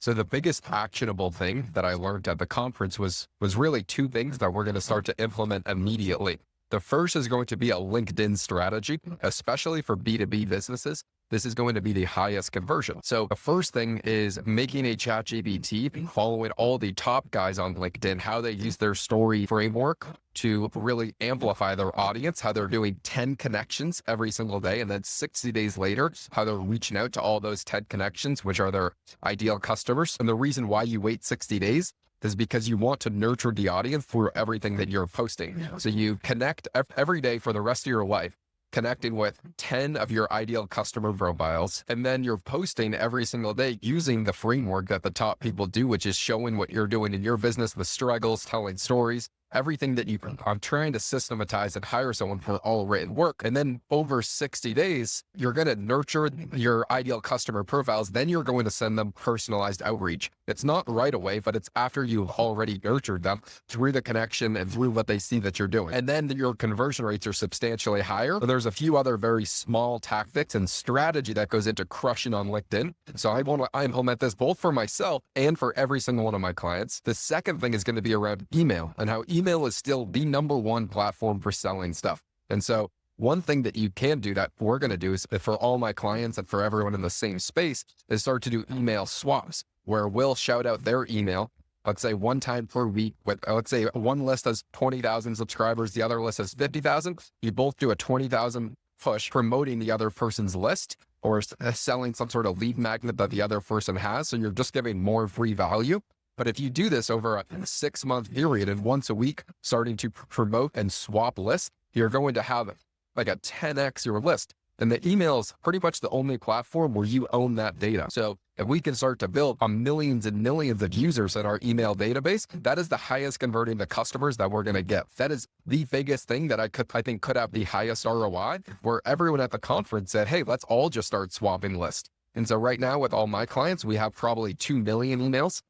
So the biggest actionable thing that I learned at the conference was really two things that we're going to start to implement immediately. The first is going to be a LinkedIn strategy, especially for B2B businesses. This is going to be the highest conversion. So the first thing is making a chat GPT, following all the top guys on LinkedIn, how they use their story framework to really amplify their audience, how they're doing 10 connections every single day. And then 60 days later, how they're reaching out to all those 10 connections, which are their ideal customers. And the reason why you wait 60 days is because you want to nurture the audience through everything that you're posting. So you connect every day for the rest of your life, connecting with 10 of your ideal customer profiles. And then you're posting every single day using the framework that the top people do, which is showing what you're doing in your business, the struggles, telling stories, everything that I'm trying to systematize and hire someone for all written work. And then over 60 days, you're going to nurture your ideal customer profiles. Then you're going to send them personalized outreach. It's not right away, but it's after you've already nurtured them through the connection and through what they see that you're doing. And then your conversion rates are substantially higher. But there's a few other very small tactics and strategy that goes into crushing on LinkedIn. So I want to implement this both for myself and for every single one of my clients. The second thing is going to be around email and how email is still the number one platform for selling stuff. And so one thing that you can do that we're going to do is for all my clients and for everyone in the same space is start to do email swaps where we'll shout out their email, let's say one time per week with, let's say one list has 20,000 subscribers, the other list has 50,000. You both do a 20,000 push promoting the other person's list or selling some sort of lead magnet that the other person has. So you're just giving more free value. But if you do this over a 6-month period and once a week, starting to promote and swap lists, you're going to have like a 10x your list. And the email is pretty much the only platform where you own that data. So if we can start to build on millions and millions of users in our email database, that is the highest converting the customers that we're going to get. That is the biggest thing that I think could have the highest ROI, where everyone at the conference said, hey, let's all just start swapping lists. And so right now with all my clients, we have probably 2 million emails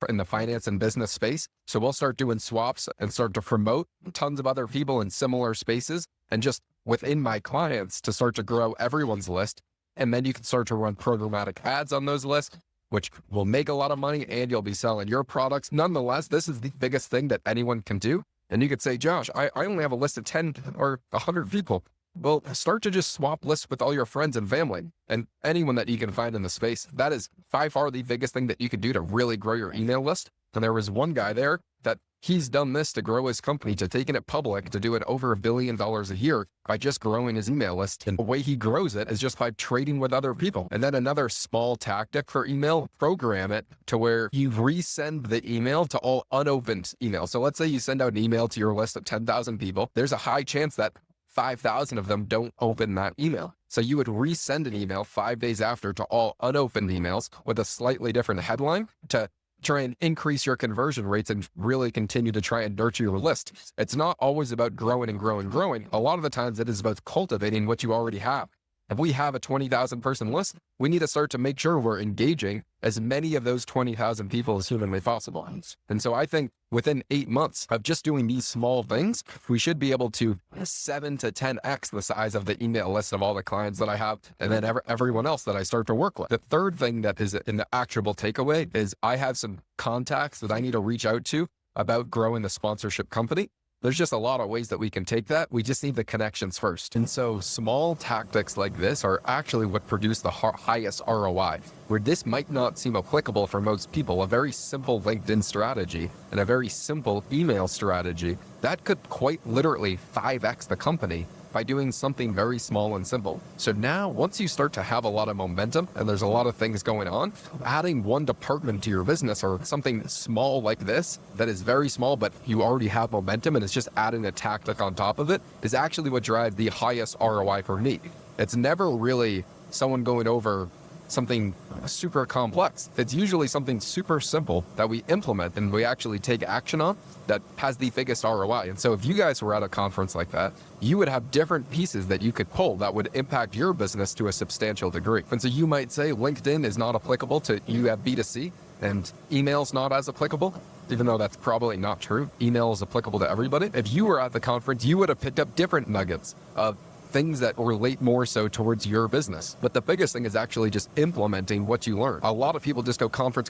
in the finance and business space. So we'll start doing swaps and start to promote tons of other people in similar spaces and just within my clients to start to grow everyone's list. And then you can start to run programmatic ads on those lists, which will make a lot of money and you'll be selling your products. Nonetheless, this is the biggest thing that anyone can do. And you could say, Josh, I only have a list of 10 or 100 people. Well, start to just swap lists with all your friends and family and anyone that you can find in the space. That is by far the biggest thing that you can do to really grow your email list. And there was one guy there that he's done this to grow his company, to taking it public, to do it over $1 billion a year by just growing his email list. And the way he grows it is just by trading with other people. And then another small tactic for email, program it to where you resend the email to all unopened emails. So let's say you send out an email to your list of 10,000 people. There's a high chance that 5,000 of them don't open that email. So you would resend an email 5 days after to all unopened emails with a slightly different headline to try and increase your conversion rates and really continue to try and nurture your list. It's not always about growing and growing and growing. A lot of the times it is about cultivating what you already have. If we have a 20,000 person list, we need to start to make sure we're engaging as many of those 20,000 people as humanly possible. And so I think within 8 months of just doing these small things, we should be able to 7 to 10x the size of the email list of all the clients that I have and then everyone else that I start to work with. The third thing that is in the actionable takeaway is I have some contacts that I need to reach out to about growing the sponsorship company. There's just a lot of ways that we can take that. We just need the connections first. And so small tactics like this are actually what produce the highest ROI, where this might not seem applicable for most people. A very simple LinkedIn strategy and a very simple email strategy that could quite literally 5x the company by doing something very small and simple. So now once you start to have a lot of momentum and there's a lot of things going on, adding one department to your business or something small like this that is very small, but you already have momentum and it's just adding a tactic on top of it is actually what drives the highest ROI for me. It's never really someone going over something super complex. It's usually something super simple that we implement and we actually take action on that has the biggest ROI. And so if you guys were at a conference like that, you would have different pieces that you could pull that would impact your business to a substantial degree. And so you might say LinkedIn is not applicable to you have B2C and email's not as applicable, even though that's probably not true. Email is applicable to everybody. If you were at the conference, you would have picked up different nuggets of things that relate more so towards your business. But the biggest thing is actually just implementing what you learn. A lot of people just go conference,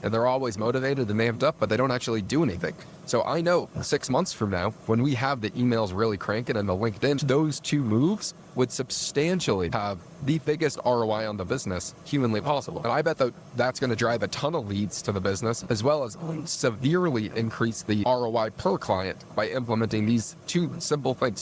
and they're always motivated and amped up, but they don't actually do anything. So I know 6 months from now, when we have the emails really cranking and the LinkedIn, those two moves would substantially have the biggest ROI on the business humanly possible. And I bet that that's going to drive a ton of leads to the business, as well as severely increase the ROI per client by implementing these two simple things.